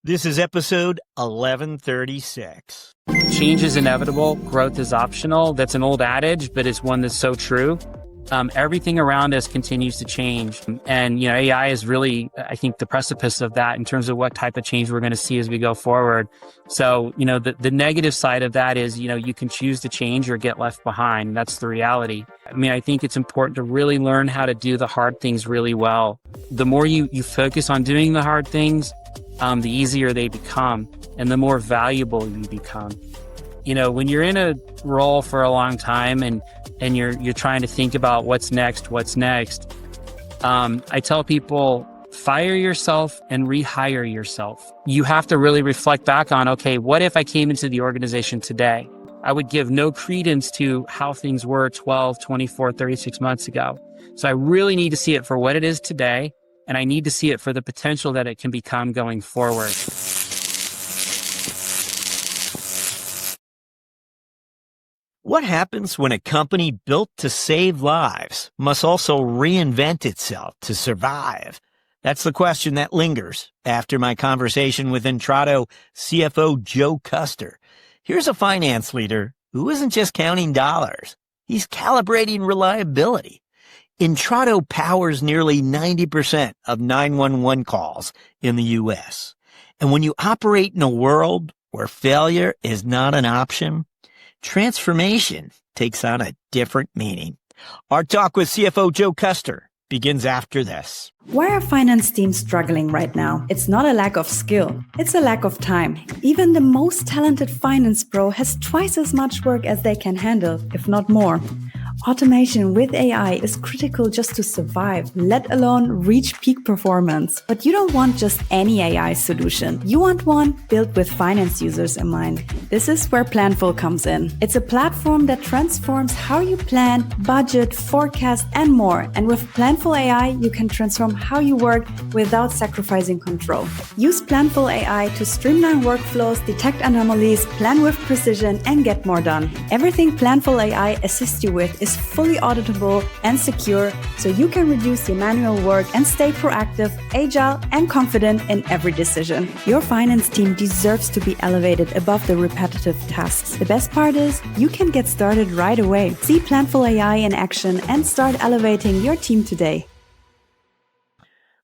This is episode 1136. Change is inevitable. Growth is optional. That's an old adage, but it's one that's so true. Everything around us continues to change. And, AI is really, I think, the precipice of that in terms of what type of change we're going to see as we go forward. So, the negative side of that is, you can choose to change or get left behind. That's the reality. I think it's important to really learn how to do the hard things really well. The more you focus on doing the hard things, the easier they become and the more valuable you become. When you're in a role for a long time and you're trying to think about what's next, I tell people, fire yourself and rehire yourself. You have to really reflect back on, okay, what if I came into the organization today? I would give no credence to how things were 12, 24, 36 months ago. So I really need to see it for what it is today, and I need to see it for the potential that it can become going forward. What happens when a company built to save lives must also reinvent itself to survive? That's the question that lingers after my conversation with Intrado CFO Joe Custer. Here's a finance leader who isn't just counting dollars. He's calibrating reliability. Intrado powers nearly 90% of 911 calls in the U.S. And when you operate in a world where failure is not an option, transformation takes on a different meaning. Our talk with CFO Joe Custer begins after this. Why are finance teams struggling right now? It's not a lack of skill. It's a lack of time. Even the most talented finance pro has twice as much work as they can handle, if not more. Automation with AI is critical just to survive, let alone reach peak performance. But you don't want just any AI solution. You want one built with finance users in mind. This is where Planful comes in. It's a platform that transforms how you plan, budget, forecast, and more. And with Planful AI, you can transform how you work without sacrificing control. Use Planful AI to streamline workflows, detect anomalies, plan with precision, and get more done. Everything Planful AI assists you with is fully auditable and secure, so you can reduce your manual work and stay proactive, agile, and confident in every decision. Your finance team deserves to be elevated above the repetitive tasks. The best part is, you can get started right away. See Planful AI in action and start elevating your team today.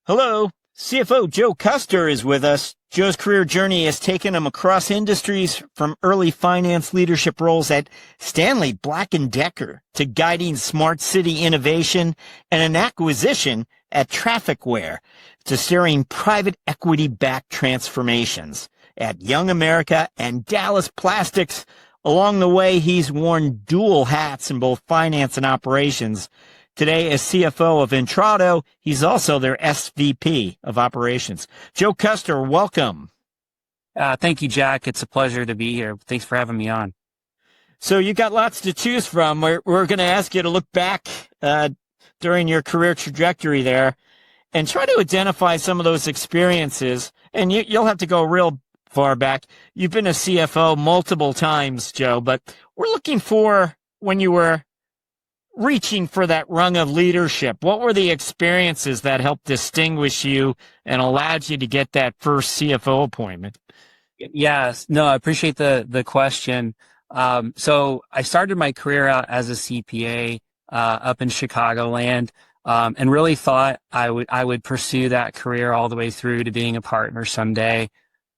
Hello, CFO Joe Custer is with us. Joe's career journey has taken him across industries from early finance leadership roles at Stanley, Black & Decker to guiding smart city innovation and an acquisition at Trafficware to steering private equity-backed transformations at Young America and Dallas Plastics. Along the way, he's worn dual hats in both finance and operations. Today, as CFO of Intrado, he's also their SVP of operations. Joe Custer, welcome. Thank you, Jack. It's a pleasure to be here. Thanks for having me on. So you got lots to choose from. We're going to ask you to look back during your career trajectory there and try to identify some of those experiences. And you'll have to go real far back. You've been a CFO multiple times, Joe, but we're looking for when you were reaching for that rung of leadership. What were the experiences that helped distinguish you and allowed you to get that first CFO appointment? Yes. No, I appreciate the question. So I started my career out as a CPA up in Chicagoland, and really thought I would pursue that career all the way through to being a partner someday.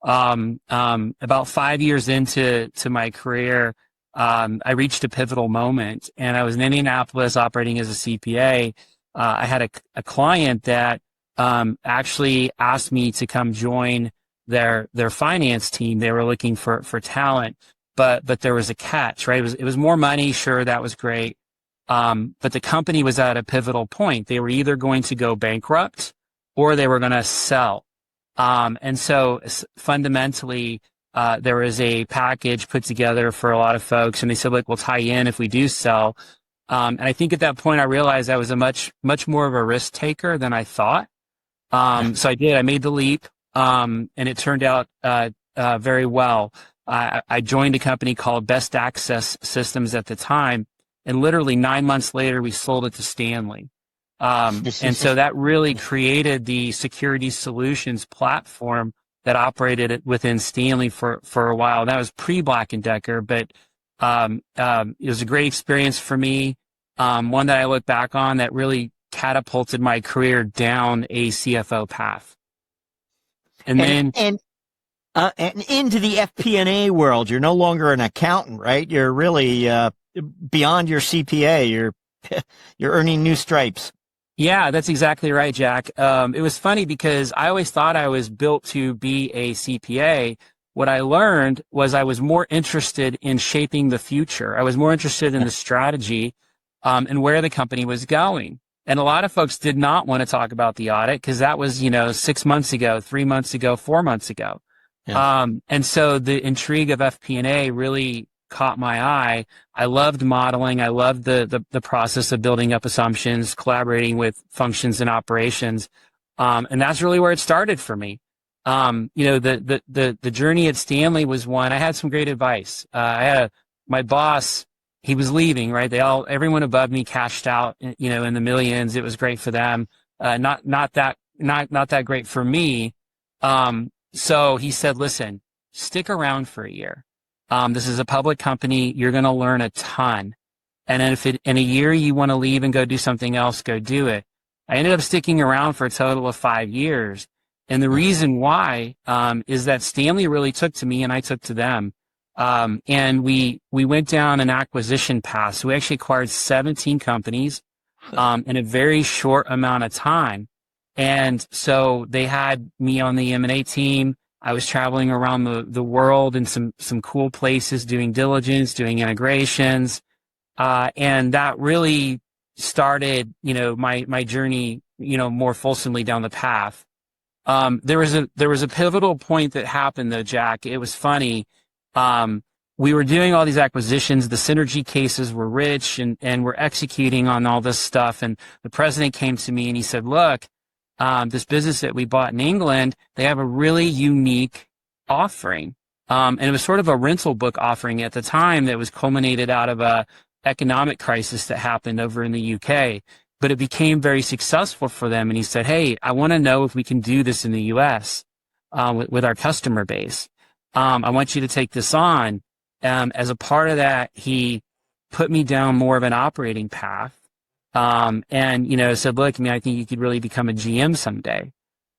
About 5 years into my career, I reached a pivotal moment, and I was in Indianapolis operating as a CPA. I had a client that actually asked me to come join their finance team. They were looking for talent, but there was a catch, right? It was more money. Sure, that was great. But the company was at a pivotal point. They were either going to go bankrupt or they were going to sell. And so fundamentally, there was a package put together for a lot of folks, and they said, look, we'll tie you in if we do sell. And I think at that point, I realized I was a much more of a risk taker than I thought. So I did. I made the leap, and it turned out very well. I joined a company called Best Access Systems at the time, and literally 9 months later, we sold it to Stanley. And so that really created the security solutions platform that operated within Stanley for a while. That was pre-Black & Decker, but it was a great experience for me, one that I look back on that really catapulted my career down a CFO path. And into the FP&A world. You're no longer an accountant, right? You're really beyond your CPA. You're earning new stripes. Yeah, that's exactly right, Jack. It was funny because I always thought I was built to be a CPA. What I learned was I was more interested in shaping the future. I was more interested in the strategy and where the company was going. And a lot of folks did not want to talk about the audit because that was, 6 months ago, 3 months ago, 4 months ago. Yeah. And so the intrigue of FP&A really caught my eye. I loved modeling. I loved the process of building up assumptions, collaborating with functions and operations. And that's really where it started for me. The journey at Stanley was one. I had some great advice. I had my boss, he was leaving, right? Everyone above me cashed out, in the millions. It was great for them. Not that great for me. So he said, listen, stick around for a year. This is a public company. You're going to learn a ton. And then if in a year you want to leave and go do something else, go do it. I ended up sticking around for a total of 5 years. And the reason why, is that Stanley really took to me and I took to them. And we went down an acquisition path. So we actually acquired 17 companies, in a very short amount of time. And so they had me on the M&A team. I was traveling around the world in some cool places, doing diligence, doing integrations. And that really started, my journey, more fulsomely down the path. There was a pivotal point that happened though, Jack. It was funny. We were doing all these acquisitions. The synergy cases were rich and we're executing on all this stuff. And the president came to me and he said, look, this business that we bought in England, they have a really unique offering. And it was sort of a rental book offering at the time that was culminated out of a economic crisis that happened over in the UK, but it became very successful for them. And he said, hey, I want to know if we can do this in the US, with our customer base. I want you to take this on. As a part of that, he put me down more of an operating path. And, said, look, I think you could really become a GM someday.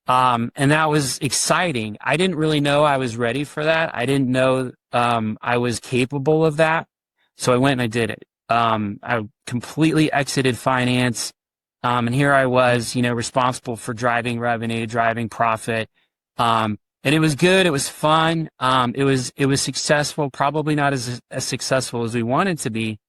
And that was exciting. I didn't really know I was ready for that. I didn't know, I was capable of that. So I went and I did it. I completely exited finance. And here I was, responsible for driving revenue, driving profit. And it was good. It was fun. It was successful, probably not as successful as we wanted to be,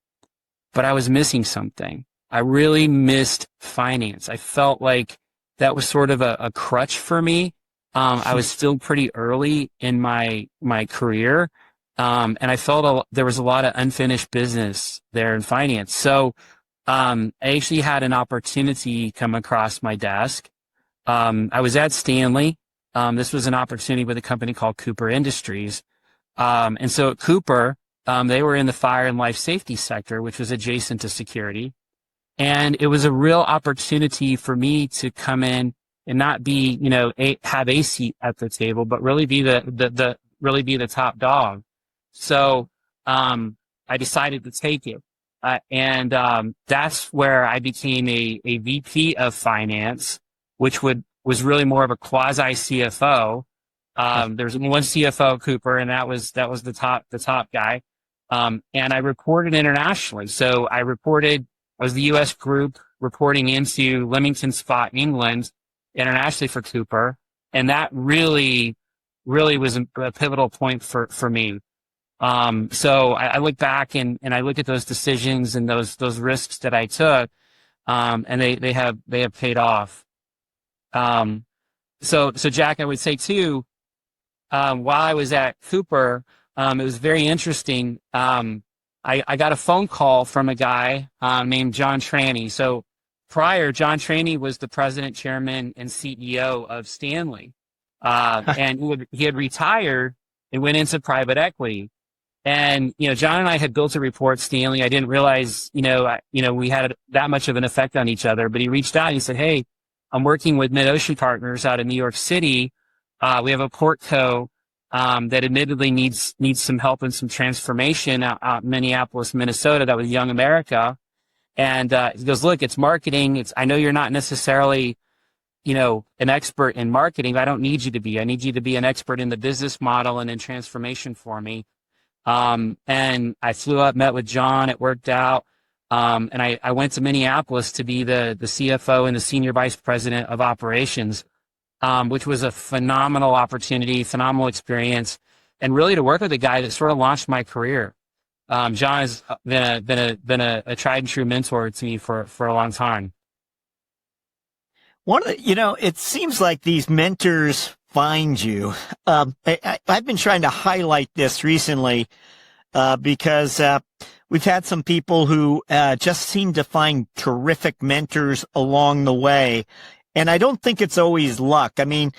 but I was missing something. I really missed finance. I felt like that was sort of a crutch for me. I was still pretty early in my career. And I felt there was a lot of unfinished business there in finance. So, I actually had an opportunity come across my desk. I was at Stanley. This was an opportunity with a company called Cooper Industries. And so at Cooper, they were in the fire and life safety sector, which was adjacent to security. And it was a real opportunity for me to come in and not be, have a seat at the table, but really be really be the top dog. So, I decided to take it. And that's where I became a VP of finance, which was really more of a quasi CFO. There's one CFO, Cooper, and that was the top guy. And I reported internationally. So I was the US group reporting into Leamington Spa, England, internationally for Cooper. And that really was a pivotal point for me. So I look back and I look at those decisions and those risks that I took, and they have paid off. So Jack, I would say too, while I was at Cooper, it was very interesting. I got a phone call from a guy, named John Tranny. So prior, John Tranny was the president, chairman, and CEO of Stanley. And he had retired and went into private equity. And, John and I had built a report, Stanley. I didn't realize, we had that much of an effect on each other, but he reached out and he said, hey, I'm working with Mid-Ocean Partners out in New York City. We have a portco that admittedly needs some help and some transformation out in Minneapolis, Minnesota. That was Young America. And he goes, look, it's marketing. I know you're not necessarily, an expert in marketing. I don't need you to be. I need you to be an expert in the business model and in transformation for me. And I flew up, met with John. It worked out. And I went to Minneapolis to be the CFO and the senior vice president of operations, which was a phenomenal opportunity, phenomenal experience, and really to work with a guy that sort of launched my career. John has been a tried and true mentor to me for a long time. It seems like these mentors find you. I've been trying to highlight this recently, because, we've had some people who, just seem to find terrific mentors along the way. And I don't think it's always luck. I mean,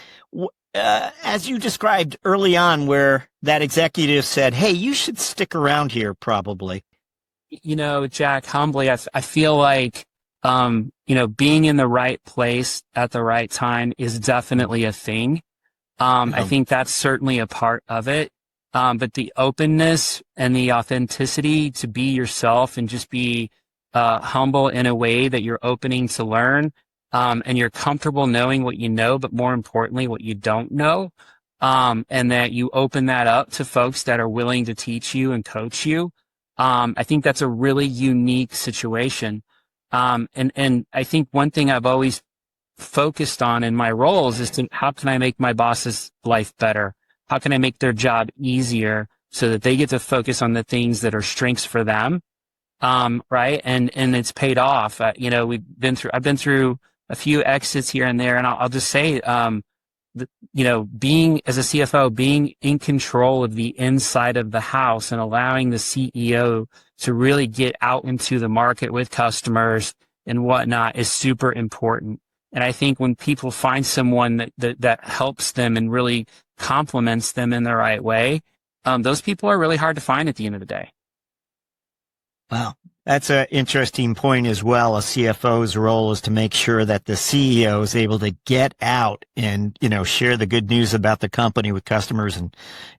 as you described early on, where that executive said, hey, you should stick around here probably. Jack, humbly, I feel like, being in the right place at the right time is definitely a thing. I think that's certainly a part of it. But the openness and the authenticity to be yourself and just be humble in a way that you're opening to learn, and you're comfortable knowing what you know, but more importantly, what you don't know, and that you open that up to folks that are willing to teach you and coach you. I think that's a really unique situation. And I think one thing I've always focused on in my roles is how can I make my boss's life better? How can I make their job easier so that they get to focus on the things that are strengths for them? Right. And it's paid off. I've been through a few exits here and there, and I'll just say, being as a CFO, being in control of the inside of the house and allowing the CEO to really get out into the market with customers and whatnot is super important. And I think when people find someone that helps them and really compliments them in the right way, those people are really hard to find at the end of the day. Wow. That's an interesting point as well. A CFO's role is to make sure that the CEO is able to get out and, share the good news about the company with customers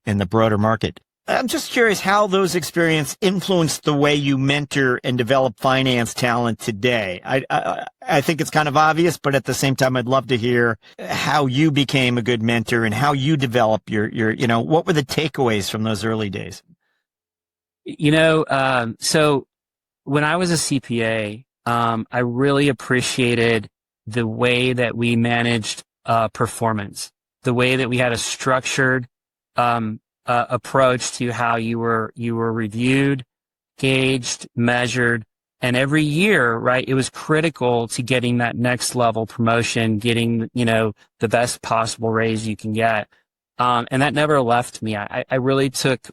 and the broader market. I'm just curious how those experiences influenced the way you mentor and develop finance talent today. I think it's kind of obvious, but at the same time, I'd love to hear how you became a good mentor and how you develop your what were the takeaways from those early days? So when I was a CPA, I really appreciated the way that we managed performance, the way that we had a structured approach to how you were reviewed, gauged, measured, and every year, right, it was critical to getting that next level promotion, getting the best possible raise you can get, and that never left me. I really took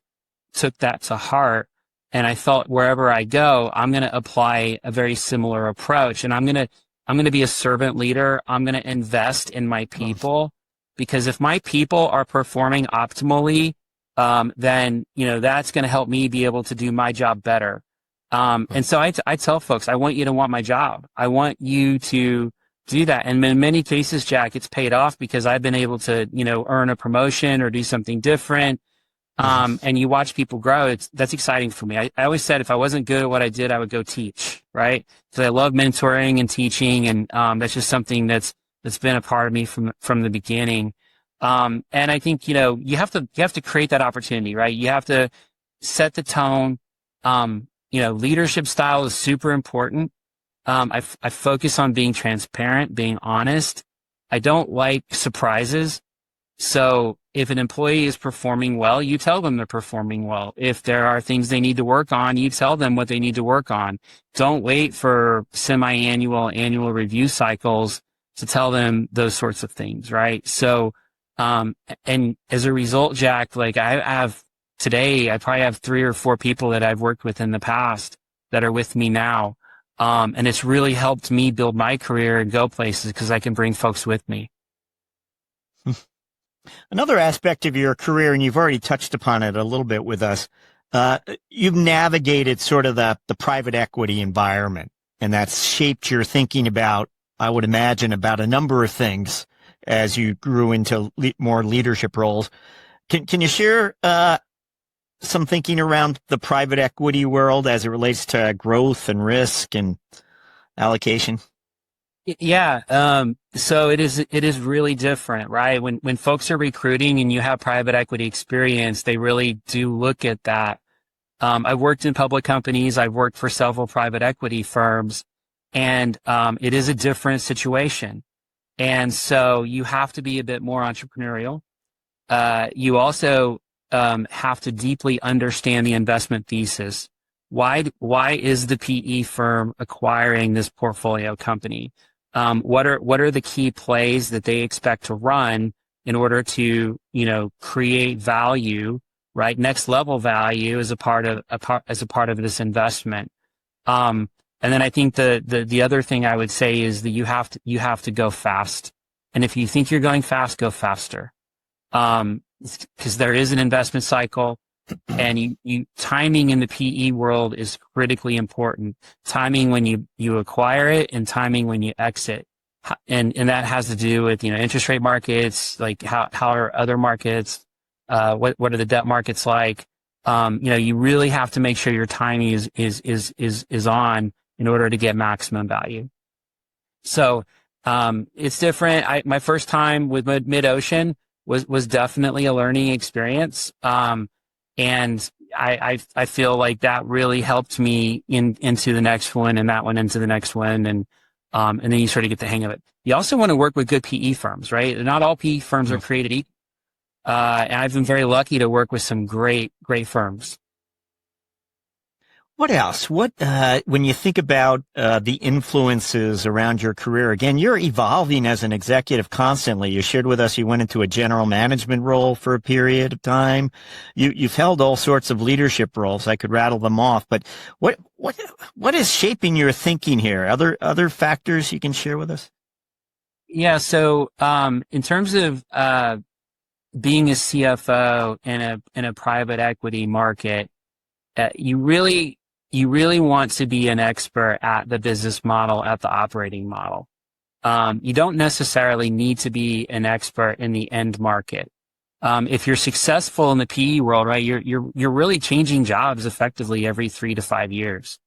that to heart. And I thought wherever I go, I'm going to apply a very similar approach. And I'm going to be a servant leader. I'm going to invest in my people, because if my people are performing optimally, then, that's going to help me be able to do my job better. And so I tell folks, I want you to want my job. I want you to do that. And in many cases, Jack, it's paid off because I've been able to, earn a promotion or do something different. And you watch people grow. That's exciting for me. I always said if I wasn't good at what I did, I would go teach, right? So I love mentoring and teaching, and that's just something that's been a part of me from the beginning. And I think you have to create that opportunity, right? You have to set the tone. Leadership style is super important. I focus on being transparent, being honest. I don't like surprises. So if an employee is performing well, you tell them they're performing well. If there are things they need to work on, you tell them what they need to work on. Don't wait for semi-annual, annual review cycles to tell them those sorts of things, right? So, and as a result, Jack, like I probably have 3 or 4 people that I've worked with in the past that are with me now. And it's really helped me build my career and go places because I can bring folks with me. Another aspect of your career, and you've already touched upon it a little bit with us, you've navigated sort of the private equity environment, and that's shaped your thinking about, I would imagine, about a number of things, as you grew into more leadership roles. Can you share some thinking around the private equity world as it relates to growth and risk and allocation? Yeah. So it is really different, right? When folks are recruiting and you have private equity experience, they really do look at that. I've worked in public companies. I've worked for several private equity firms, and it is a different situation. And so you have to be a bit more entrepreneurial. You also have to deeply understand the investment thesis. Why is the PE firm acquiring this portfolio company? What are the key plays that they expect to run in order to, create value, right? Next level value as a part of this investment. And then I think the other thing I would say is that you have to go fast. And if you think you're going fast, go faster. Because there is an investment cycle, and timing in the PE world is critically important. Timing when you acquire it, and timing when you exit. And that has to do with, interest rate markets, like how are other markets, what are the debt markets like? You really have to make sure your timing is on in order to get maximum value. So, it's different. My first time with MidOcean was definitely a learning experience. And I feel like that really helped me into the next one, and that one into the next one. And then you sort of get the hang of it. You also want to work with good PE firms, right? Not all PE firms are created equal. And I've been very lucky to work with some great firms. What else? When you think about the influences around your career, again, you're evolving as an executive constantly. You shared with us you went into a general management role for a period of time. You've held all sorts of leadership roles. I could rattle them off, but what is shaping your thinking here? Other factors you can share with us? Yeah. So in terms of being a CFO in a private equity market, you really want to be an expert at the business model, at the operating model. You don't necessarily need to be an expert in the end market. If you're successful in the PE world, right, you're really changing jobs effectively every 3 to 5 years,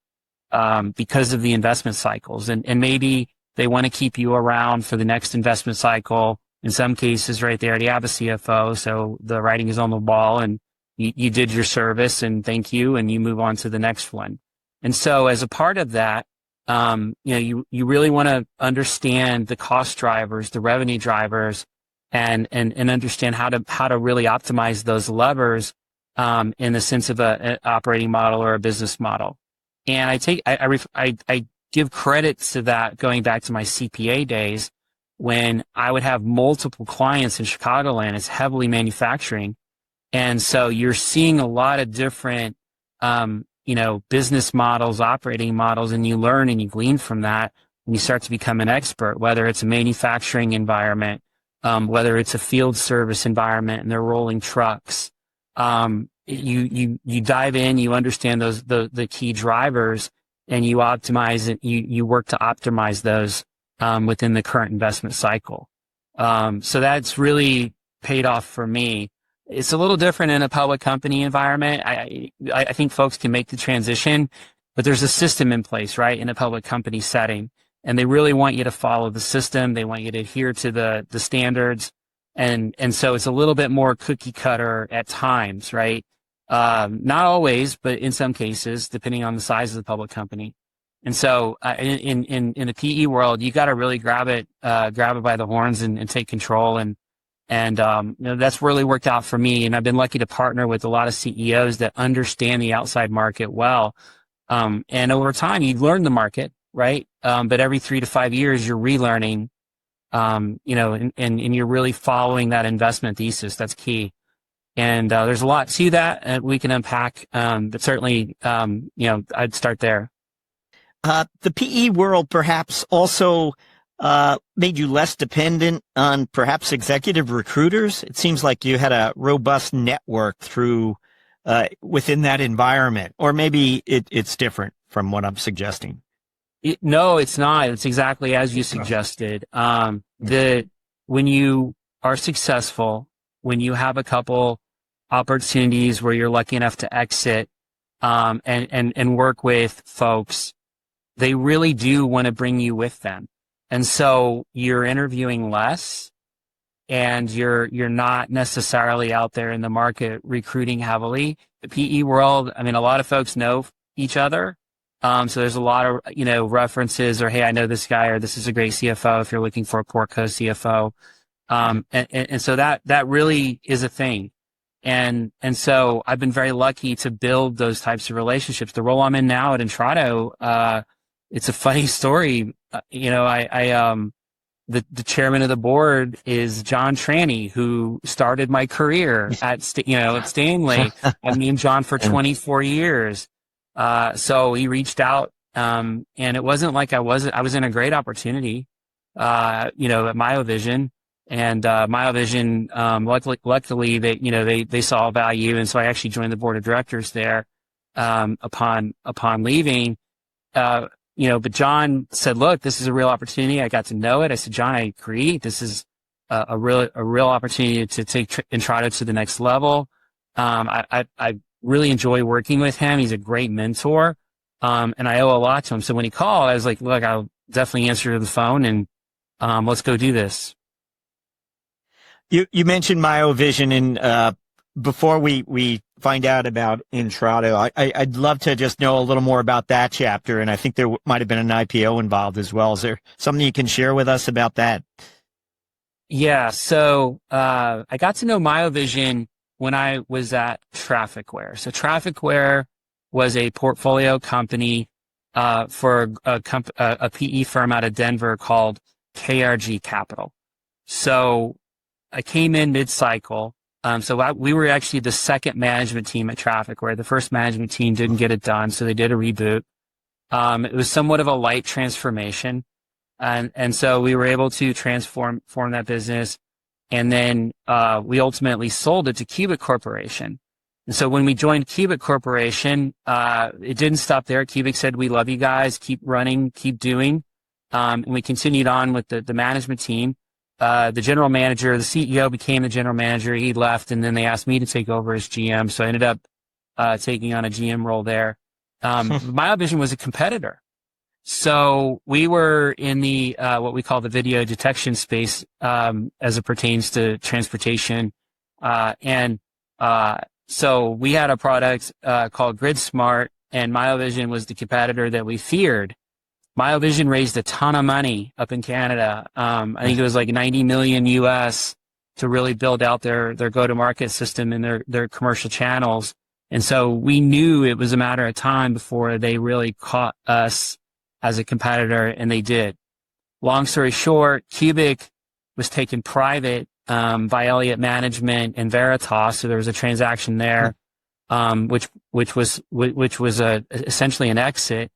because of the investment cycles. And maybe they want to keep you around for the next investment cycle. In some cases, right, they already have a CFO, so the writing is on the wall, and you did your service and thank you, and you move on to the next one. And so as a part of that, you really want to understand the cost drivers, the revenue drivers, and understand how to really optimize those levers, in the sense of an operating model or a business model. And I give credit to that going back to my CPA days, when I would have multiple clients in Chicagoland. It's heavily manufacturing. And so you're seeing a lot of different, business models, operating models, and you learn and you glean from that, and you start to become an expert, whether it's a manufacturing environment, whether it's a field service environment and they're rolling trucks. You dive in, you understand the key drivers, and you optimize it. You work to optimize those, within the current investment cycle. So that's really paid off for me. It's a little different in a public company environment. I think folks can make the transition, but there's a system in place, right, in a public company setting, and they really want you to follow the system. They want you to adhere to the standards, and so it's a little bit more cookie cutter at times, right? Not always, but in some cases, depending on the size of the public company. And so in the PE world, you got to really grab it by the horns and take control. And that's really worked out for me. And I've been lucky to partner with a lot of CEOs that understand the outside market well. And over time, you learn the market, right? But every 3 to 5 years, you're relearning, and you're really following that investment thesis. That's key. And there's a lot to that we can unpack. But certainly, I'd start there. The PE world perhaps also made you less dependent on perhaps executive recruiters. It seems like you had a robust network through within that environment, or maybe it's different from what I'm suggesting. No, it's not. It's exactly as you suggested. The when you are successful, when you have a couple opportunities where you're lucky enough to exit, and work with folks, they really do want to bring you with them. And so you're interviewing less, and you're not necessarily out there in the market recruiting heavily. The PE world, I mean, a lot of folks know each other. So there's a lot of, references, or, hey, I know this guy, or this is a great CFO if you're looking for a Portco CFO. And so that really is a thing. And so I've been very lucky to build those types of relationships. The role I'm in now at Intrado, it's a funny story. The chairman of the board is John Tranny, who started my career at Stanley. I've known John for 24 years. So he reached out, and it wasn't like I was in a great opportunity, at Miovision, and Miovision, luckily they saw value. And so I actually joined the board of directors there, upon leaving. But John said, look, this is a real opportunity. I got to know it. I said, John, I agree. This is a real opportunity to take Intrado to the next level. I really enjoy working with him. He's a great mentor. And I owe a lot to him. So when he called, I was like, look, I'll definitely answer the phone, and let's go do this. You mentioned Miovision, and before we find out about Intrado, I'd love to just know a little more about that chapter, and I think there might have been an IPO involved as well. Is there something you can share with us about that? Yeah, so I got to know Miovision when I was at Trafficware. So Trafficware was a portfolio company for a PE firm out of Denver called KRG Capital. So I came in mid-cycle. We were actually the second management team at Trafficware. The first management team didn't get it done, so they did a reboot. It was somewhat of a light transformation. And so we were able to form that business. And then we ultimately sold it to Cubic Corporation. And so when we joined Cubic Corporation, it didn't stop there. Cubic said, we love you guys, keep running, keep doing. And we continued on with the management team. The general manager, the CEO became the general manager. He left, and then they asked me to take over as GM. So I ended up taking on a GM role there. Miovision was a competitor. So we were in the what we call the video detection space as it pertains to transportation. So we had a product called GridSmart, and Miovision was the competitor that we feared. Miovision raised a ton of money up in Canada. I think it was like 90 million US to really build out their go-to-market system and their commercial channels. And so we knew it was a matter of time before they really caught us as a competitor, and they did. Long story short, Cubic was taken private by Elliott Management and Veritas. So there was a transaction there, which was essentially an exit.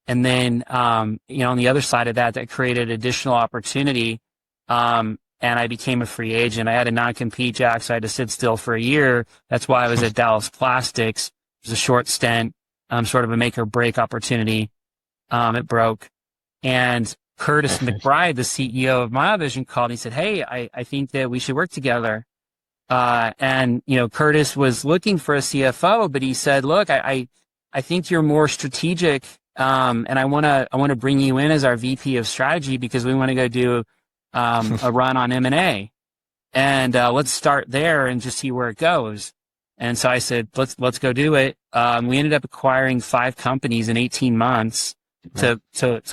And then, on the other side of that created additional opportunity. And I became a free agent. I had a non-compete, Jack, so I had to sit still for a year. That's why I was at Dallas Plastics. It was a short stint, sort of a make or break opportunity. It broke. And Curtis McBride, the CEO of Miovision, called and he said, hey, I think that we should work together. And Curtis was looking for a CFO, but he said, look, I think you're more strategic. And I want to bring you in as our VP of strategy because we want to go do a run on M&A, and let's start there and just see where it goes. And so I said, let's go do it. We ended up acquiring 5 companies in 18 months to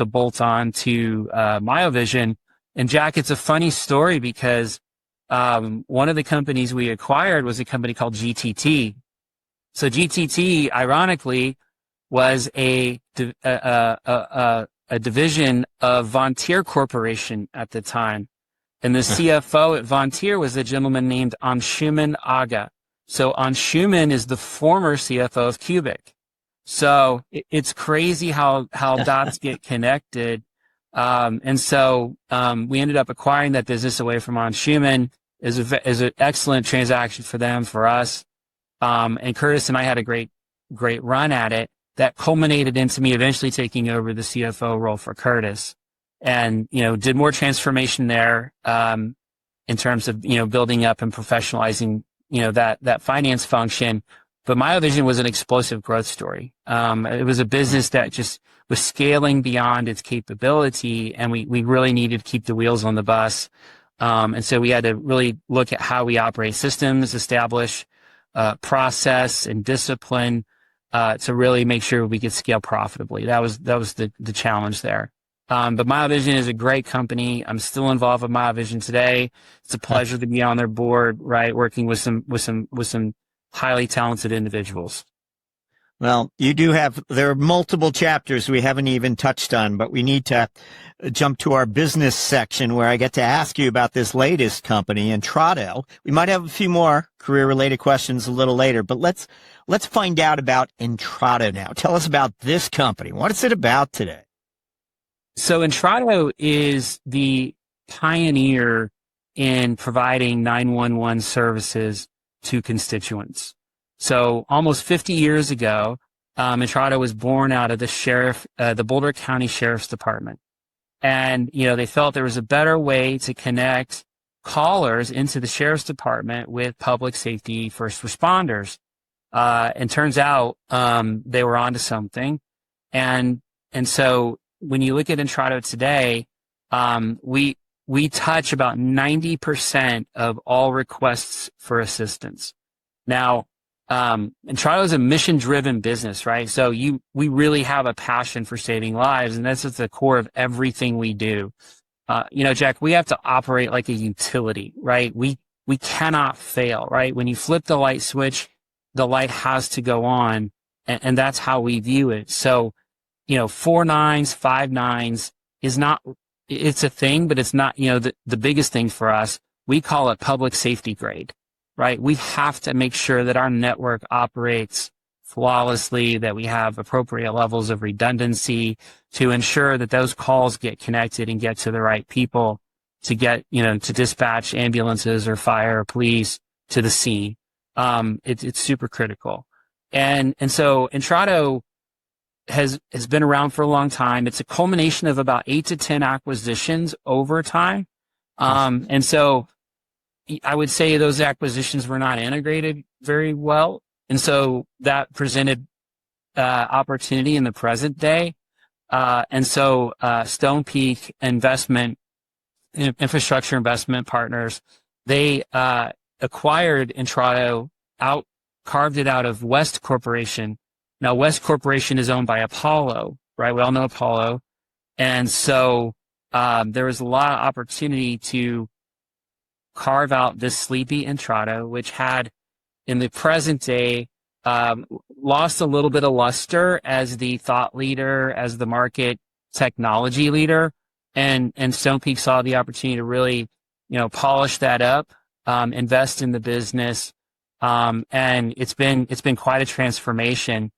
bolt on to Miovision. And Jack, it's a funny story because one of the companies we acquired was a company called GTT. So GTT, ironically, was a division of Vontier Corporation at the time. And the CFO at Vontier was a gentleman named Anshuman Aga. So Anshuman is the former CFO of Cubic. So it's crazy how dots get connected. And so we ended up acquiring that business away from Anshuman. Is an excellent transaction for them, for us. And Curtis and I had a great run at it. That culminated into me eventually taking over the CFO role for Curtis, and did more transformation there. in terms of, building up and professionalizing, that finance function. But Miovision was an explosive growth story. It was a business that just was scaling beyond its capability, and we really needed to keep the wheels on the bus. And so we had to really look at how we operate systems, establish process and discipline to really make sure we could scale profitably. That was the challenge there. But Miovision is a great company. I'm still involved with Miovision today. It's a pleasure to be on their board, right? Working with some highly talented individuals. Well, there are multiple chapters we haven't even touched on, but we need to jump to our business section where I get to ask you about this latest company, Intrado. We might have a few more career-related questions a little later, but let's find out about Intrado now. Tell us about this company. What is it about today? So Intrado is the pioneer in providing 911 services to constituents. So almost 50 years ago, Intrado was born out of the Boulder County Sheriff's Department. And, they felt there was a better way to connect callers into the Sheriff's Department with public safety first responders. And turns out, they were onto something. And so when you look at Intrado today, we touch about 90% of all requests for assistance. Now, Intrado is a mission-driven business, right? So we really have a passion for saving lives, and that's at the core of everything we do. Jack, we have to operate like a utility, right? We cannot fail, right? When you flip the light switch, the light has to go on, and that's how we view it. So, 4 nines, 5 nines is not, it's a thing, but it's not, the biggest thing for us. We call it public safety grade, right? We have to make sure that our network operates flawlessly, that we have appropriate levels of redundancy to ensure that those calls get connected and get to the right people to get, to dispatch ambulances or fire or police to the scene. It's super critical. And so Intrado has been around for a long time. It's a culmination of about 8 to 10 acquisitions over time. And so I would say those acquisitions were not integrated very well. And so that presented opportunity in the present day. And so Stonepeak Infrastructure Investment Partners, they acquired Intrado, carved it out of West Corporation. Now, West Corporation is owned by Apollo, right? We all know Apollo. And so there was a lot of opportunity to carve out this sleepy Intrado, which had, in the present day, lost a little bit of luster as the thought leader, as the market technology leader. And Stonepeak saw the opportunity to really, polish that up, invest in the business. And it's been quite a transformation.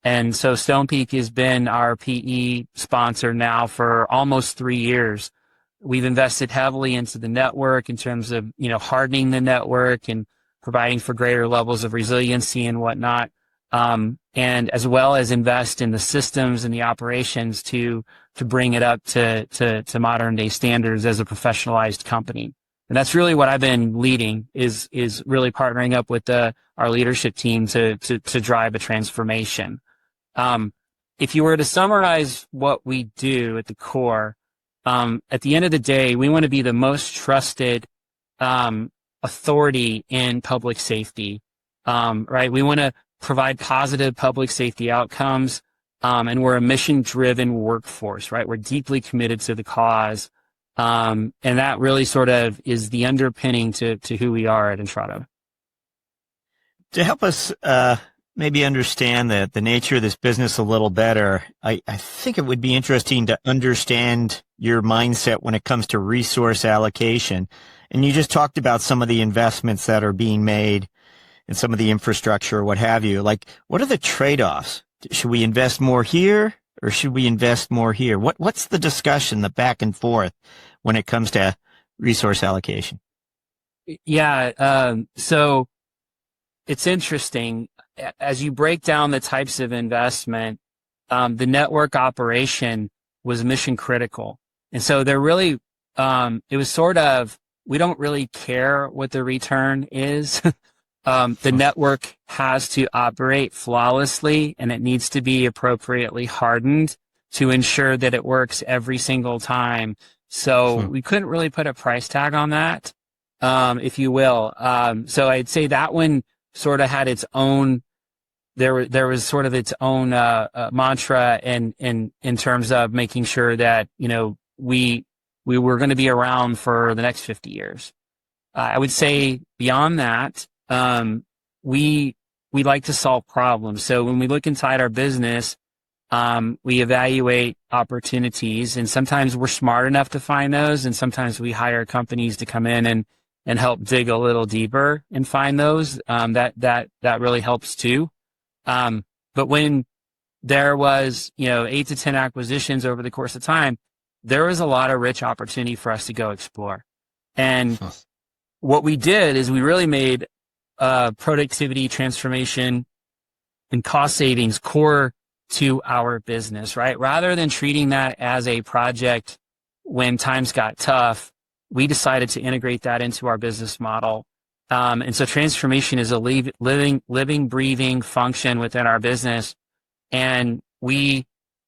And so Stonepeak has been our PE sponsor now for almost 3 years. We've invested heavily into the network in terms of, hardening the network and providing for greater levels of resiliency and whatnot. And as well as invest in the systems and the operations to bring it up to modern day standards as a professionalized company. And that's really what I've been leading is really partnering up with our leadership team to drive a transformation. If you were to summarize what we do at the core, at the end of the day, we want to be the most trusted authority in public safety, right? We want to provide positive public safety outcomes, and we're a mission-driven workforce, right? We're deeply committed to the cause, and that really sort of is the underpinning to who we are at Intrado. To help us maybe understand the nature of this business a little better, I think it would be interesting to understand your mindset when it comes to resource allocation. And you just talked about some of the investments that are being made and some of the infrastructure, what have you. Like, what are the trade-offs? Should we invest more here or should we invest more here? What's the discussion, the back and forth when it comes to resource allocation? Yeah. So it's interesting. As you break down the types of investment, the network operation was mission critical. And so there really, it was sort of we don't really care what the return is. The network has to operate flawlessly, and it needs to be appropriately hardened to ensure that it works every single time. So we couldn't really put a price tag on that, if you will. So I'd say that one sort of had its own, there was sort of its own mantra in terms of making sure that, you know, we were going to be around for the next 50 years. I would say beyond that, we like to solve problems. So when we look inside our business, we evaluate opportunities, and sometimes we're smart enough to find those, and sometimes we hire companies to come in and help dig a little deeper and find those. That really helps too. But when there was, you know, 8 to 10 acquisitions over the course of time, there was a lot of rich opportunity for us to go explore. And what we did is we really made productivity, transformation, and cost savings core to our business, right? Rather than treating that as a project when times got tough, we decided to integrate that into our business model. And so transformation is a living, breathing function within our business. And we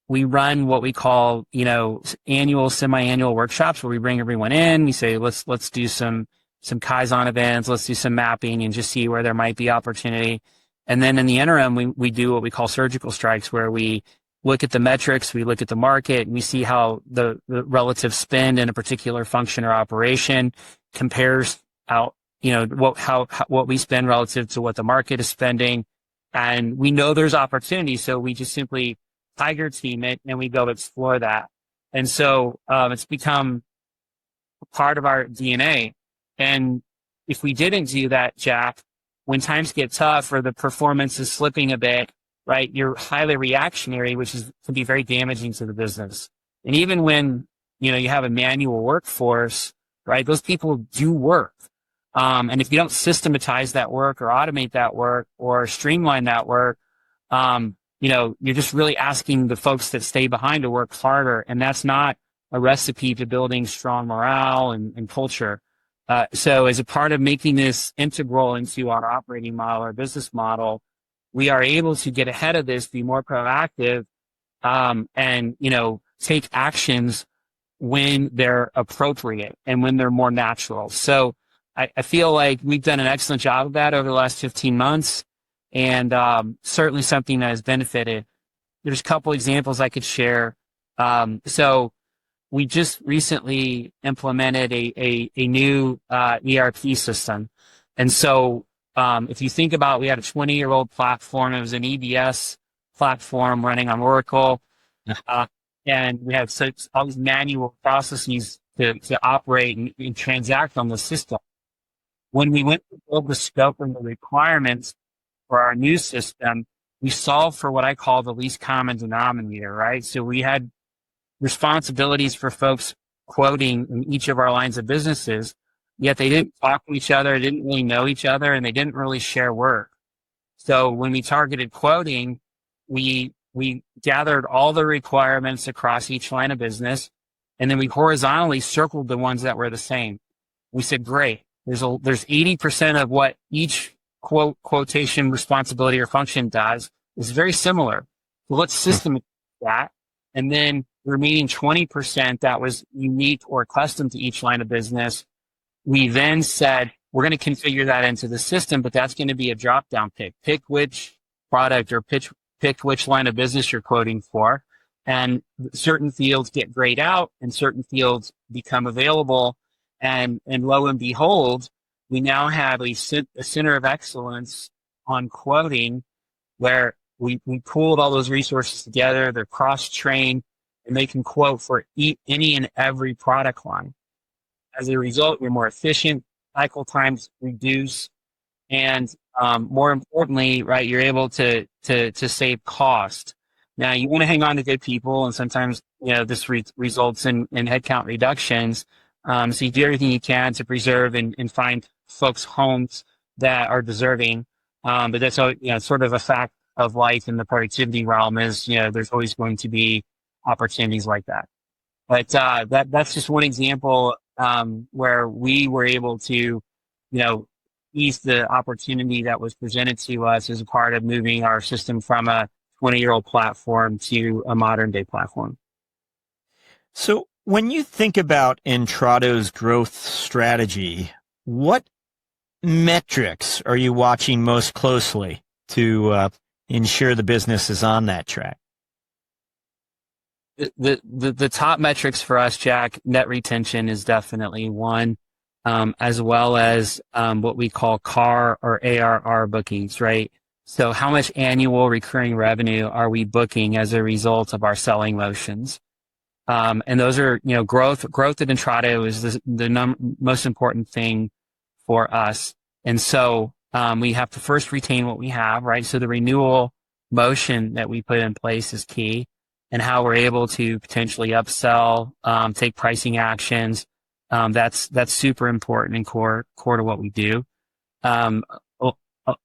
run what we call, you know, annual, semi-annual workshops where we bring everyone in. We say, let's do some Kaizen events. Let's do some mapping and just see where there might be opportunity. And then in the interim, we do what we call surgical strikes, where we look at the metrics, we look at the market, and we see how the relative spend in a particular function or operation compares out, you know, what we spend relative to what the market is spending. And we know there's opportunity, so we just simply tiger team it and we go explore that. And so it's become part of our DNA. And if we didn't do that, Jack, when times get tough or the performance is slipping a bit, right, you're highly reactionary, which can be very damaging to the business. And even when, you know, you have a manual workforce, right, those people do work. And if you don't systematize that work or automate that work or streamline that work, you know, you're just really asking the folks that stay behind to work harder. And that's not a recipe to building strong morale and culture. So as a part of making this integral into our operating model, our business model, we are able to get ahead of this, be more proactive, and, you know, take actions when they're appropriate and when they're more natural. So I feel like we've done an excellent job of that over the last 15 months, and certainly something that has benefited. There's a couple examples I could share. So we just recently implemented a new ERP system. And so if you think about, we had a 20-year-old platform. It was an EBS platform running on Oracle. And we had all these manual processes to operate and transact on the system. When we went to build the scope and the requirements for our new system, we solved for what I call the least common denominator, right? So we had responsibilities for folks quoting in each of our lines of businesses, yet they didn't talk to each other, didn't really know each other, and they didn't really share work. So when we targeted quoting, we gathered all the requirements across each line of business, and then we horizontally circled the ones that were the same. We said, great, there's 80% of what each quotation responsibility or function does is very similar. So let's systematize that. And then the remaining 20% that was unique or custom to each line of business, we then said, we're going to configure that into the system, but that's going to be a drop-down pick. Pick which product or pick which line of business you're quoting for. And certain fields get grayed out and certain fields become available. And lo and behold, we now have a center of excellence on quoting where we pooled all those resources together. They're cross-trained and they can quote for any and every product line. As a result, we're more efficient, cycle times reduce, and more importantly, right, you're able to save cost. Now, you want to hang on to good people, and sometimes, you know, this results in headcount reductions. So you do everything you can to preserve and find folks homes that are deserving. But that's, you know, sort of a fact of life in the productivity realm is, you know, there's always going to be opportunities like that. But that's just one example where we were able to, ease the opportunity that was presented to us as a part of moving our system from a 20-year-old platform to a modern day platform. So when you think about Intrado's growth strategy, what metrics are you watching most closely to ensure the business is on that track? The top metrics for us, Jack, net retention is definitely one, as well as what we call CAR or ARR bookings, right? So how much annual recurring revenue are we booking as a result of our selling motions? And those are, growth at Intrado is the most important thing for us. And so we have to first retain what we have, right? So the renewal motion that we put in place is key, and how we're able to potentially upsell, take pricing actions. That's super important and core to what we do.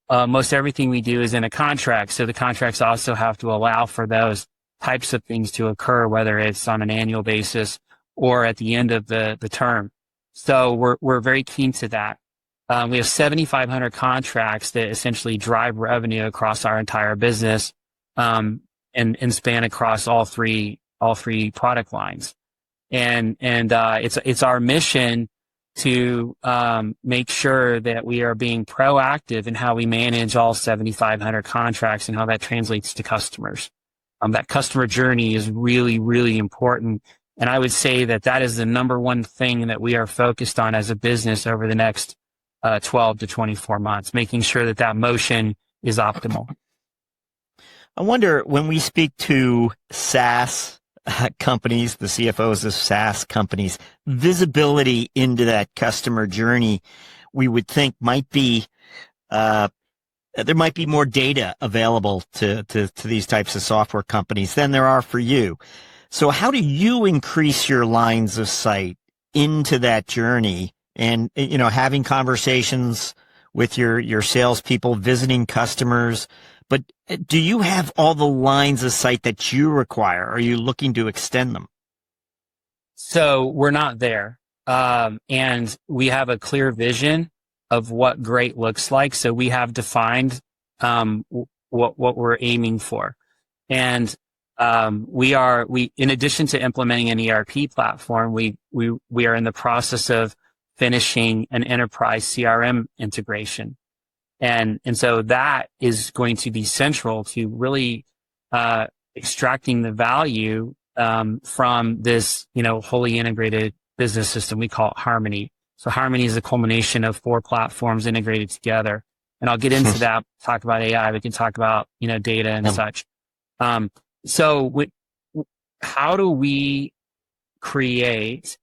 Most everything we do is in a contract. So the contracts also have to allow for those types of things to occur, whether it's on an annual basis or at the end of the term. So we're very keen to that. We have 7,500 contracts that essentially drive revenue across our entire business, and span across all three product lines. And it's our mission to make sure that we are being proactive in how we manage all 7,500 contracts and how that translates to customers. That customer journey is really, really important. And I would say that is the number one thing that we are focused on as a business over the next 12 to 24 months, making sure that motion is optimal. I wonder, when we speak to SaaS companies, the CFOs of SaaS companies, visibility into that customer journey, we would think might be, there might be more data available to these types of software companies than there are for you. So how do you increase your lines of sight into that journey and, having conversations with your salespeople, visiting customers? But do you have all the lines of sight that you require? Are you looking to extend them? So we're not there. And we have a clear vision of what great looks like. So we have defined what we're aiming for. And we in addition to implementing an ERP platform, we are in the process of finishing an enterprise CRM integration. And so that is going to be central to really extracting the value from this, wholly integrated business system. We call it Harmony. So Harmony is a culmination of 4 platforms integrated together. And I'll get into that, talk about AI. We can talk about, data and such. So how do we create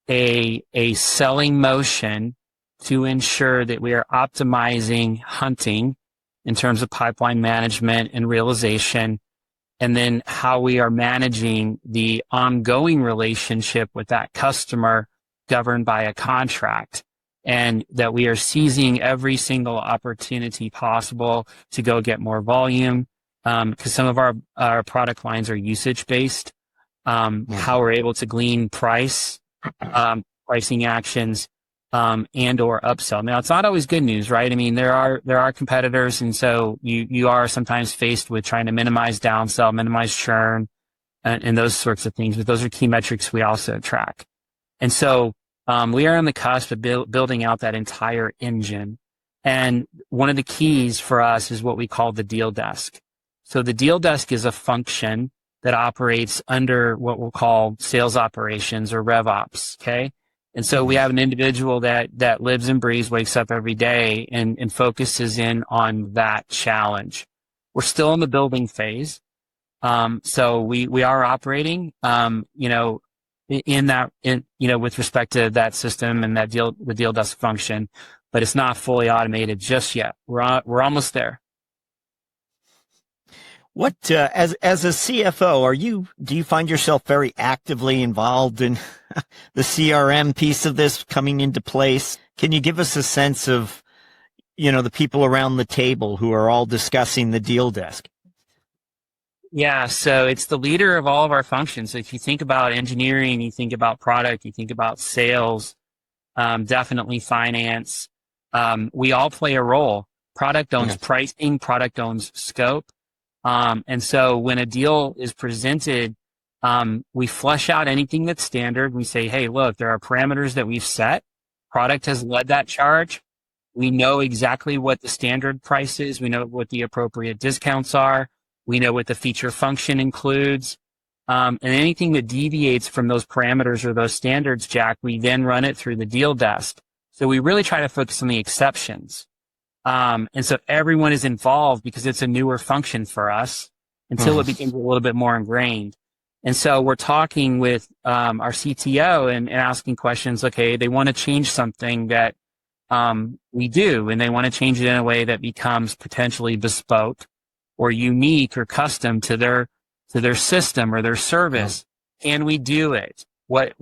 a selling motion to ensure that we are optimizing hunting in terms of pipeline management and realization, and then how we are managing the ongoing relationship with that customer governed by a contract, and that we are seizing every single opportunity possible to go get more volume, because some of our product lines are usage-based, how we're able to glean pricing actions, and or upsell. Now, it's not always good news, right? I mean, there are competitors, and so you are sometimes faced with trying to minimize downsell, minimize churn, and those sorts of things. But those are key metrics we also track. And so we are on the cusp of building out that entire engine. And one of the keys for us is what we call the deal desk. So the deal desk is a function that operates under what we'll call sales operations or RevOps. Okay. And so we have an individual that lives and breathes, wakes up every day and focuses in on that challenge. We're still in the building phase. So we are operating, with respect to that system and the deal desk function, but it's not fully automated just yet. We're almost there. What, as a CFO, do you find yourself very actively involved in the CRM piece of this coming into place? Can you give us a sense of, the people around the table who are all discussing the deal desk? Yeah, so it's the leader of all of our functions. So if you think about engineering, you think about product, you think about sales, definitely finance. We all play a role. Product owns Yes. pricing, product owns scope. And so when a deal is presented, we flesh out anything that's standard. We say, hey, look, there are parameters that we've set. Product has led that charge. We know exactly what the standard price is. We know what the appropriate discounts are. We know what the feature function includes. And anything that deviates from those parameters or those standards, Jack, we then run it through the deal desk. So we really try to focus on the exceptions. And so everyone is involved because it's a newer function for us until it becomes a little bit more ingrained. And so we're talking with our CTO and asking questions. Okay, they want to change something that we do, and they want to change it in a way that becomes potentially bespoke or unique or custom to their system or their service. Can we do it? What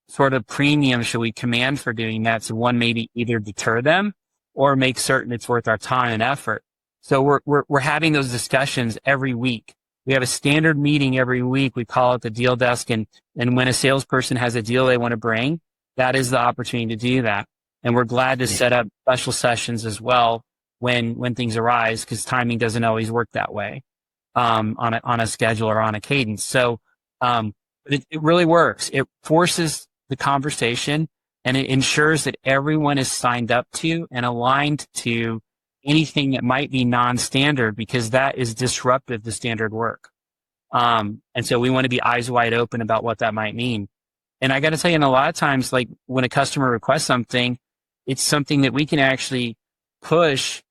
sort of premium should we command for doing that? So one, maybe either deter them or make certain it's worth our time and effort. So we're having those discussions every week. We have a standard meeting every week. We call it the deal desk. And when a salesperson has a deal they want to bring, that is the opportunity to do that. And we're glad to set up special sessions as well when things arise, because timing doesn't always work that way on a schedule or on a cadence. So it really works. It forces the conversation, and it ensures that everyone is signed up to and aligned to anything that might be non-standard, because that is disruptive to standard work. And so we want to be eyes wide open about what that might mean. And I got to tell you, and a lot of times, like when a customer requests something, it's something that we can actually push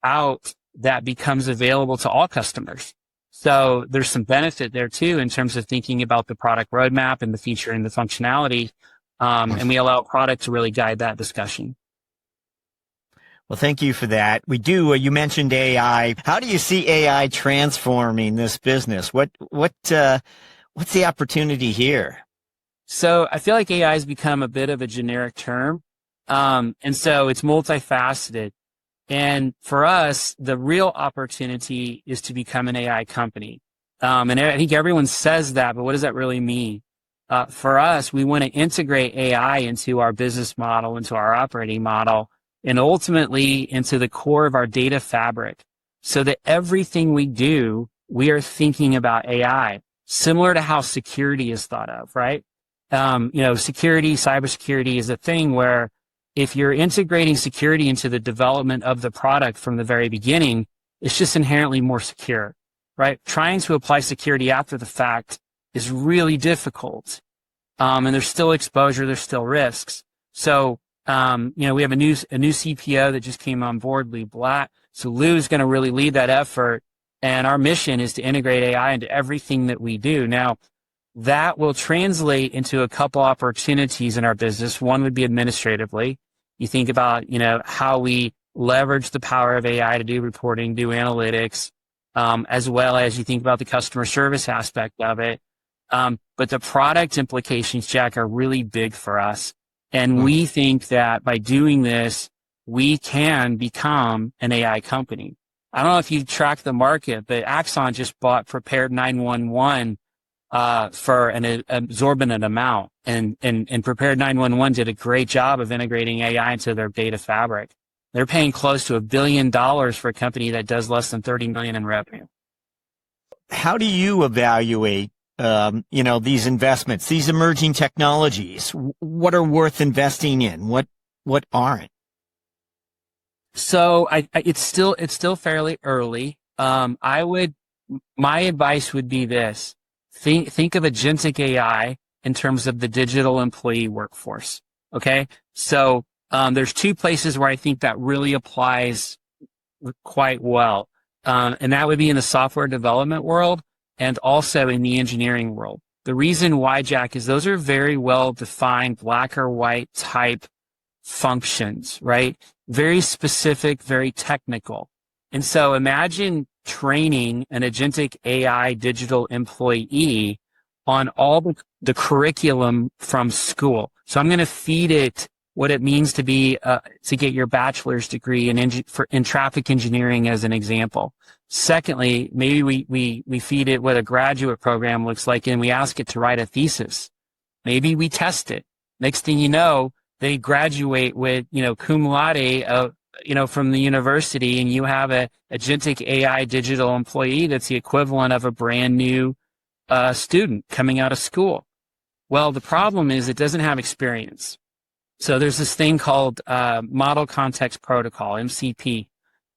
out that becomes available to all customers. So there's some benefit there too, in terms of thinking about the product roadmap and the feature and the functionality. And we allow product to really guide that discussion. Well, thank you for that. We do. You mentioned AI. How do you see AI transforming this business? What's the opportunity here? So I feel like AI has become a bit of a generic term. And so it's multifaceted. And for us, the real opportunity is to become an AI company. And I think everyone says that, but what does that really mean? For us, we want to integrate AI into our business model, into our operating model, and ultimately into the core of our data fabric, so that everything we do, we are thinking about AI, similar to how security is thought of, right? Cybersecurity is a thing where if you're integrating security into the development of the product from the very beginning, it's just inherently more secure, right? Trying to apply security after the fact is really difficult. And there's still exposure, there's still risks. So, we have a new CPO that just came on board, Lou Blatt. So Lou's going to really lead that effort. And our mission is to integrate AI into everything that we do. Now, that will translate into a couple opportunities in our business. One would be administratively. You think about, how we leverage the power of AI to do reporting, do analytics, as well as you think about the customer service aspect of it. But the product implications, Jack, are really big for us. And we think that by doing this, we can become an AI company. I don't know if you've tracked the market, but Axon just bought Prepared 911 for an exorbitant amount. And Prepared 911 did a great job of integrating AI into their data fabric. They're paying close to $1 billion for a company that does less than 30 million in revenue. How do you evaluate these investments, these emerging technologies? What are worth investing in? What aren't? So it's still fairly early. My advice would be this: think of agentic AI in terms of the digital employee workforce. Okay, so there's two places where I think that really applies quite well, and that would be in the software development world and also in the engineering world. The reason why, Jack, is those are very well defined black or white type functions, right? Very specific, very technical. And so imagine training an agentic AI digital employee on all the curriculum from school. So I'm going to feed it what it means to be to get your bachelor's degree in traffic engineering, as an example. Secondly, maybe we feed it what a graduate program looks like, and we ask it to write a thesis. Maybe we test it. Next thing you know, they graduate with, cum laude, from the university, and you have a agentic AI digital employee that's the equivalent of a brand new student coming out of school. Well, the problem is it doesn't have experience. So there's this thing called Model Context Protocol, MCP.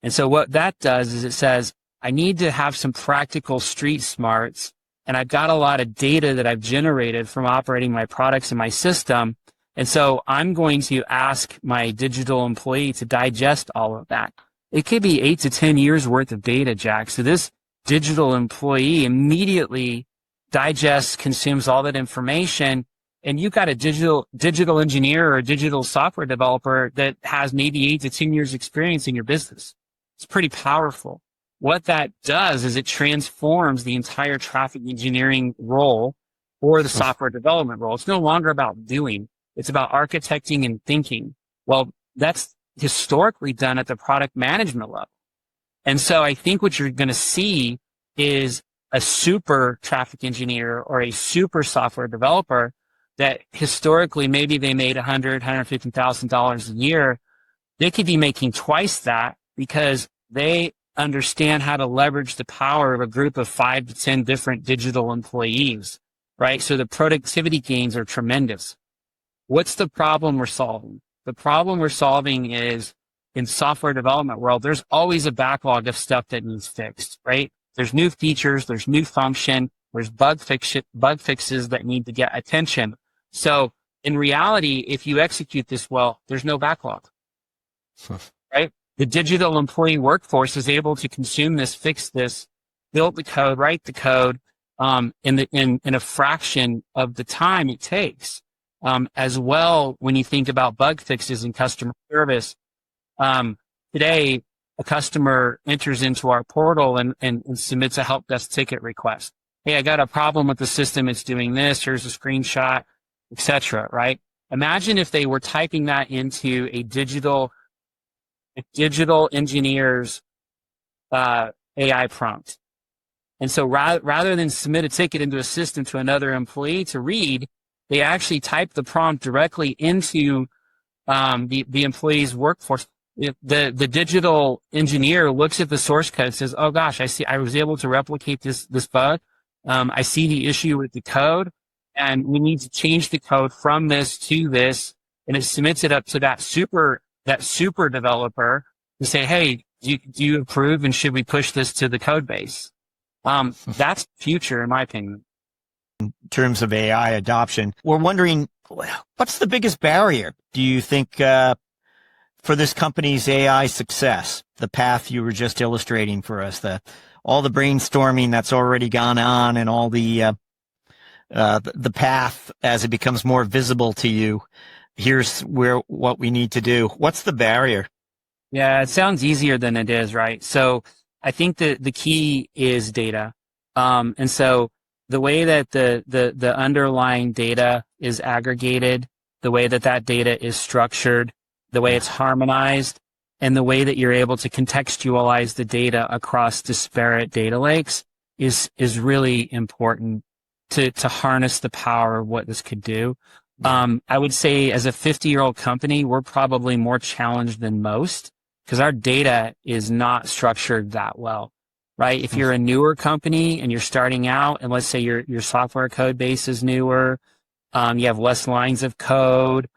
And so what that does is it says, I need to have some practical street smarts, and I've got a lot of data that I've generated from operating my products in my system. And so I'm going to ask my digital employee to digest all of that. It could be 8 to 10 years worth of data, Jack. So this digital employee immediately digests, consumes all that information, and you've got a digital engineer or a digital software developer that has maybe 8 to 10 years experience in your business. It's pretty powerful. What that does is it transforms the entire traffic engineering role or the software development role. It's no longer about doing. It's about architecting and thinking. Well, that's historically done at the product management level. And so I think what you're going to see is a super traffic engineer or a super software developer that historically maybe they made $100,000, $150,000 a year. They could be making twice that because they understand how to leverage the power of a group of 5 to 10 different digital employees, right? So the productivity gains are tremendous. What's the problem we're solving? The problem we're solving is in software development world, there's always a backlog of stuff that needs fixed, right? There's new features, there's new function, there's bug fixes that need to get attention. So in reality, if you execute this well, there's no backlog, right? The digital employee workforce is able to consume this, fix this, build the code, write the code, in a fraction of the time it takes. As well, when you think about bug fixes and customer service, today a customer enters into our portal and submits a help desk ticket request. Hey, I got a problem with the system. It's doing this. Here's a screenshot, etc. Right? Imagine if they were typing that into a digital engineer's AI prompt. And so rather than submit a ticket into a system to another employee to read, they actually type the prompt directly into the employee's workforce. The digital engineer looks at the source code and says, oh gosh, I was able to replicate this bug. I see the issue with the code, and we need to change the code from this to this, and it submits it up to that super developer to say, hey, do you approve, and should we push this to the code base? That's the future, in my opinion. In terms of AI adoption, we're wondering, what's the biggest barrier, do you think, for this company's AI success? The path you were just illustrating for us, all the brainstorming that's already gone on, and all the path as it becomes more visible to you. Here's what we need to do. What's the barrier? Yeah, it sounds easier than it is, right? So I think the key is data. And so the way that the underlying data is aggregated, the way that data is structured, the way it's harmonized, and the way that you're able to contextualize the data across disparate data lakes is really important to harness the power of what this could do. I would say as a 50-year-old company, we're probably more challenged than most because our data is not structured that well, right? If you're a newer company and you're starting out, and let's say your software code base is newer, you have less lines of code,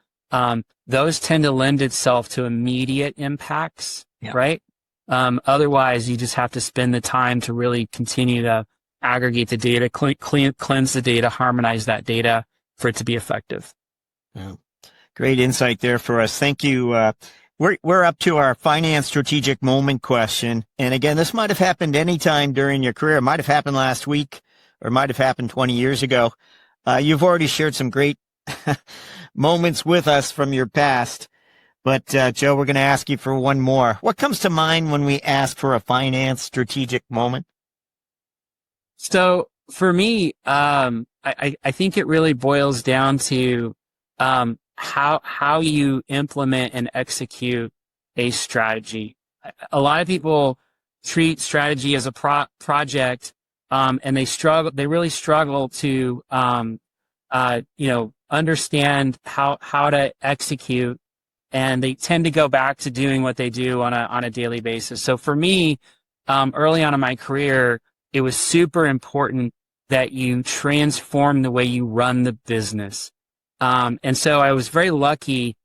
those tend to lend itself to immediate impacts, right? Otherwise, you just have to spend the time to really continue to aggregate the data, cleanse the data, harmonize that data for it to be effective. Yeah. Great insight there for us. Thank you. We're up to our finance strategic moment question. And again, this might have happened anytime during your career. It might have happened last week, or it might have happened 20 years ago. You've already shared some great moments with us from your past. But Joe, we're going to ask you for one more. What comes to mind when we ask for a finance strategic moment? So for me, I think it really boils down to how you implement and execute a strategy. A lot of people treat strategy as a project, and they really struggle to, understand how to execute, and they tend to go back to doing what they do on a daily basis. So for me, early on in my career, it was super important that you transform the way you run the business. And so I was very lucky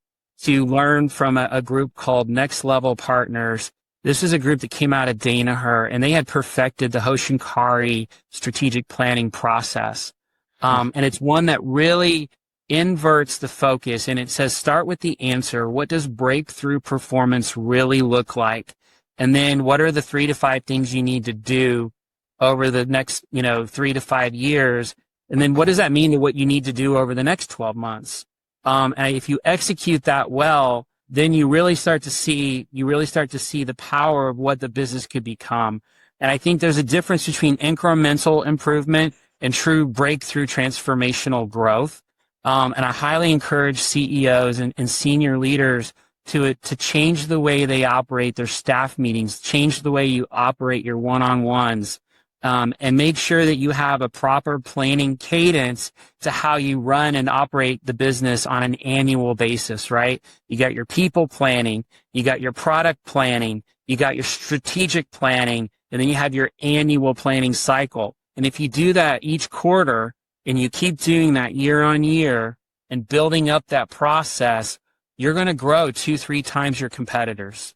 to learn from a group called Next Level Partners. This is a group that came out of Danaher, and they had perfected the Hoshin Kanri strategic planning process. And it's one that really inverts the focus, and it says, start with the answer. What does breakthrough performance really look like? And then what are the 3 to 5 things you need to do over the next, 3 to 5 years? And then what does that mean to what you need to do over the next 12 months? And if you execute that well, then you really start to see the power of what the business could become. And I think there's a difference between incremental improvement and true breakthrough transformational growth. And I highly encourage CEOs and senior leaders to change the way they operate their staff meetings, change the way you operate your one-on-ones, and make sure that you have a proper planning cadence to how you run and operate the business on an annual basis, right? You got your people planning, you got your product planning, you got your strategic planning, and then you have your annual planning cycle. And if you do that each quarter and you keep doing that year on year and building up that process, you're going to grow 2-3 times your competitors.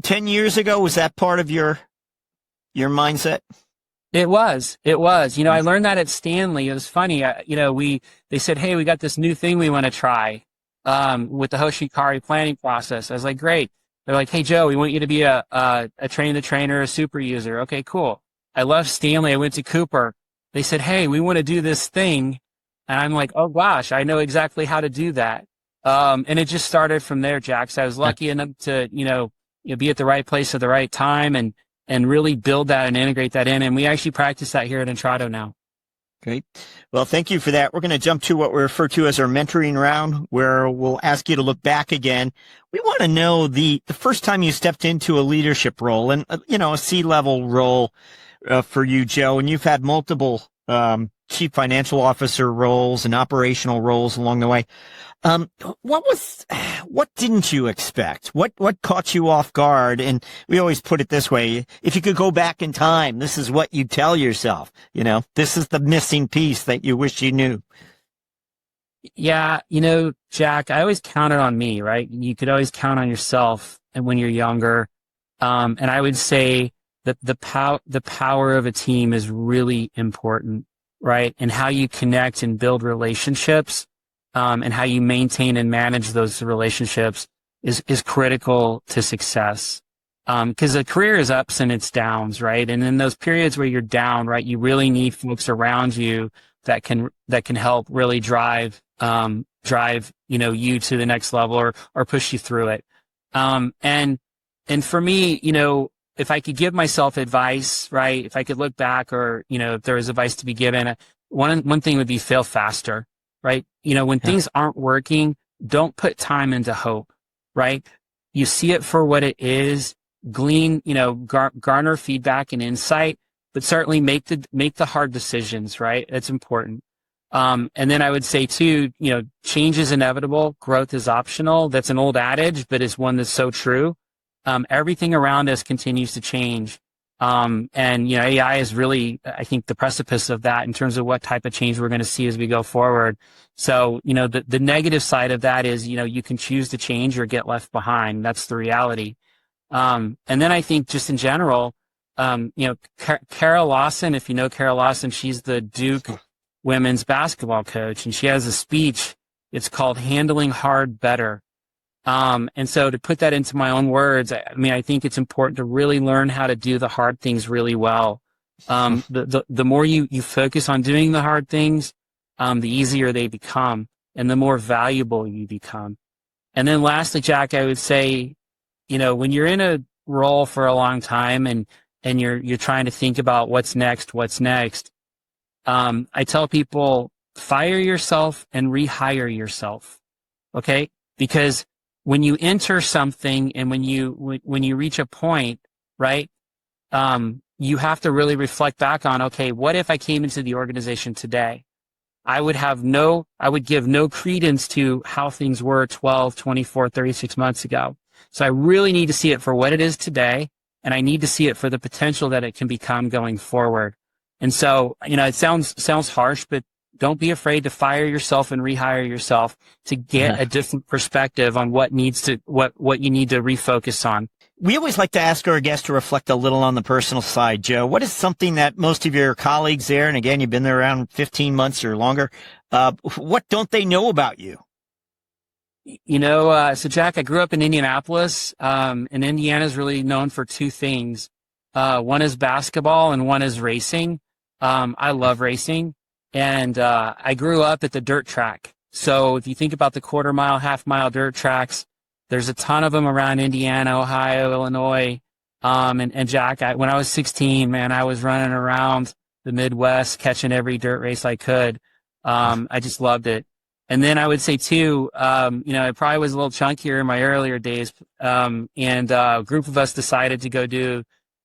10 years ago, was that part of your mindset? It was. I learned that at Stanley. It was funny. They said, hey, we got this new thing we want to try, with the Hoshin Kanri planning process. I was like, great. They're like, hey, Joe, we want you to be a train the trainer, a super user. Okay, cool. I left Stanley. I went to Cooper. They said, hey, we want to do this thing. And I'm like, oh gosh, I know exactly how to do that. And it just started from there, Jack. So I was lucky enough to, be at the right place at the right time and really build that and integrate that in. And we actually practice that here at Intrado now. Great. Well, thank you for that. We're going to jump to what we refer to as our mentoring round, where we'll ask you to look back again. We want to know the first time you stepped into a leadership role and, a C-level role for you, Joe, and you've had multiple chief financial officer roles and operational roles along the way. What didn't you expect? What caught you off guard? And we always put it this way: if you could go back in time, this is what you tell yourself. This is the missing piece that you wish you knew. Yeah, Jack, I always counted on me, right? You could always count on yourself, and when you're younger, and I would say that the power of a team is really important, right? And how you connect and build relationships. And how you maintain and manage those relationships is critical to success. Because a career is ups and it's downs, right? And in those periods where you're down, right, you really need folks around you that can help really drive you to the next level or push you through it. And for me, if I could give myself advice, right, if I could look back or, if there was advice to be given, one thing would be fail faster. Right? When things aren't working, don't put time into hope, right? You see it for what it is, glean, garner feedback and insight, but certainly make the hard decisions, right? That's important. And then I would say too, change is inevitable, growth is optional. That's an old adage, but it's one that's so true. Everything around us continues to change. And AI is really, I think, the precipice of that in terms of what type of change we're going to see as we go forward. So, the negative side of that is, you can choose to change or get left behind. That's the reality. And then I think just in general, Kara Lawson, if you know Kara Lawson, she's the Duke women's basketball coach, and she has a speech. It's called Handling Hard Better. And so to put that into my own words, I think it's important to really learn how to do the hard things really well. The more you focus on doing the hard things, the easier they become and the more valuable you become. And then lastly, Jack, I would say, when you're in a role for a long time and you're trying to think about what's next, I tell people fire yourself and rehire yourself. Okay. Because when you enter something and when you reach a point, right, you have to really reflect back on, okay, what if I came into the organization today? I would give no credence to how things were 12, 24, 36 months ago. So I really need to see it for what it is today, and I need to see it for the potential that it can become going forward. And so, it sounds harsh, but don't be afraid to fire yourself and rehire yourself to get a different perspective on what you need to refocus on. We always like to ask our guests to reflect a little on the personal side, Joe. What is something that most of your colleagues there, and again, you've been there around 15 months or longer, what don't they know about you? So Jack, I grew up in Indianapolis, and Indiana is really known for two things. One is basketball and one is racing. I love racing, and I grew up at the dirt track. So if you think about the quarter mile, half mile dirt tracks, there's a ton of them around Indiana, Ohio, Illinois. And Jack, when I was 16, man, I was running around the Midwest, catching every dirt race I could. I just loved it. And then I would say too, I probably was a little chunkier in my earlier days. And a group of us decided to go do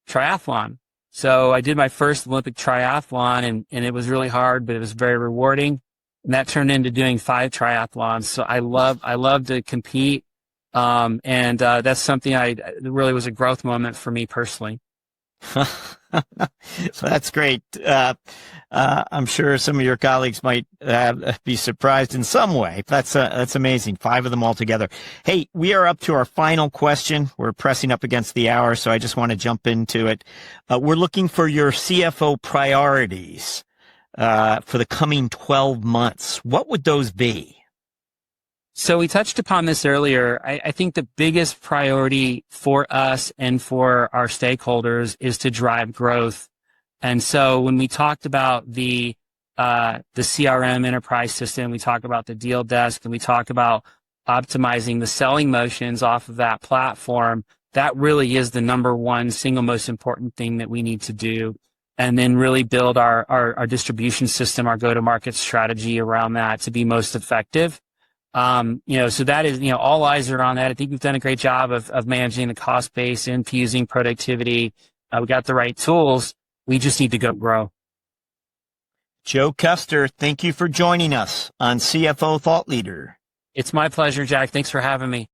triathlon. So I did my first Olympic triathlon, and it was really hard, but it was very rewarding. And that turned into doing 5 triathlons. So I love to compete. And that's something it really was a growth moment for me personally. So that's great. I'm sure some of your colleagues might be surprised in some way. That's amazing. 5 of them all together. Hey, we are up to our final question. We're pressing up against the hour, so I just want to jump into it. We're looking for your CFO priorities for the coming 12 months. What would those be? So we touched upon this earlier. I think the biggest priority for us and for our stakeholders is to drive growth. And so when we talked about the CRM enterprise system, we talk about the deal desk, and we talk about optimizing the selling motions off of that platform, that really is the number one single most important thing that we need to do. And then really build our distribution system, our go-to-market strategy around that to be most effective. So that is, all eyes are on that. I think we've done a great job of managing the cost base, infusing productivity. We got the right tools. We just need to go grow. Joe Custer, thank you for joining us on CFO Thought Leader. It's my pleasure, Jack. Thanks for having me.